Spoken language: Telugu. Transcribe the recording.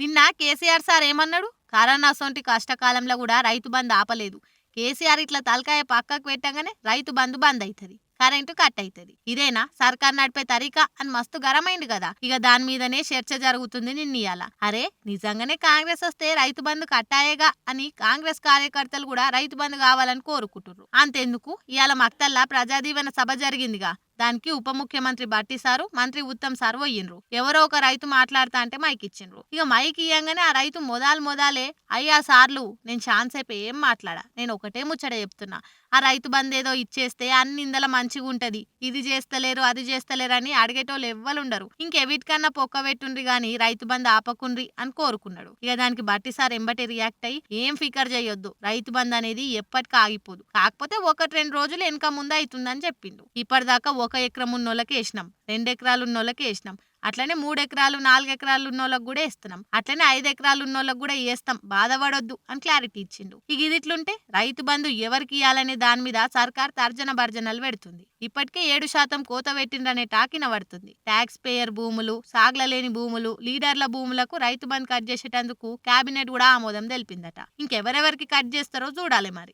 నిన్న కేసీఆర్ సార్ ఏమన్నాడు? కరోనా సోంటి కష్టకాలంలో కూడా రైతు బంద్ ఆపలేదు. కేసీఆర్ ఇట్లా తలకాయ పక్కకు పెట్టగానే రైతు బంద్ బంద్ అవుతుంది, కరెంటు కట్ అవుతుంది. ఇదేనా సర్కార్ నడిపే తరీకా అని మస్తు గరమైంది కదా. ఇక దాని మీదనే చర్చ జరుగుతుంది నిన్నీయాల. అరే నిజంగానే కాంగ్రెస్ వస్తే రైతు బంద్ కట్టాయేగా అని కాంగ్రెస్ కార్యకర్తలు కూడా రైతు బంద్ కావాలని కోరుకుంటున్నారు. అంతెందుకు ఇవాళ మక్తల్లా ప్రజాదీవన సభ జరిగిందిగా. దానికి ఉప ముఖ్యమంత్రి బట్టి సారు, మంత్రి ఉత్తమ్ సారు పోయిండ్రు. ఎవరో ఒక రైతు మాట్లాడతా అంటే మైక్ ఇచ్చిండ్రు. ఇక మైక్ ఇయ్యంగానే ఆ రైతు మొదాలే అయ్యా సార్లు నేను ఛాన్సేపు ఏం మాట్లాడా, నేను ఒకటే ముచ్చట చెప్తున్నా. ఆ రైతు బంద్ ఏదో ఇచ్చేస్తే అన్ని ఇందల మంచిగా ఉంటది, ఇది చేస్తలేరు అది చేస్తలేరు అని అడిగేటోళ్ళు ఎవ్వరుండరు. ఇంకెవిటికన్నా పొక్క పెట్టుండ్రి గాని రైతు బంద్ ఆపకుండ్రి అని కోరుకున్నాడు. ఇక దానికి బట్టి సార్ ఎంబటి రియాక్ట్ అయ్యి ఏం ఫికర్ చేయొద్దు, రైతు బంద్ అనేది ఎప్పటికీ ఆగిపోదు, కాకపోతే 1-2 రోజులు వెనక ముందు అవుతుందని చెప్పిండు. ఇప్పటిదాకా 1 ఎకరం ఉన్నోళ్ళకి వేసినాం, 2 ఎకరాలు ఉన్నోళ్ళకి వేసినాం, అట్లనే 3 ఎకరాలు 4 ఎకరాలు ఉన్నోళ్ళకి కూడా వేస్తున్నాం, అట్లనే 5 ఎకరాలు ఉన్నోళ్ళకి కూడా వేస్తాం, బాధపడొద్దు అని క్లారిటీ ఇచ్చిండు. ఇక ఇదిట్లుంటే రైతు బంధు ఎవరికి ఇవ్వాలనే దాని మీద సర్కార్ తర్జన భర్జనలు పెడుతుంది. ఇప్పటికే 7% కోత పెట్టిండ్రనే టాకిన పడుతుంది. ట్యాక్స్ పేయర్ భూములు, సాగ్లలేని భూములు, లీడర్ల భూములకు రైతు బంధు కట్ చేసేటందుకు కేబినెట్ కూడా ఆమోదం తెలిపిందట. ఇంకెవరెవరికి కట్ చేస్తారో చూడాలి మరి.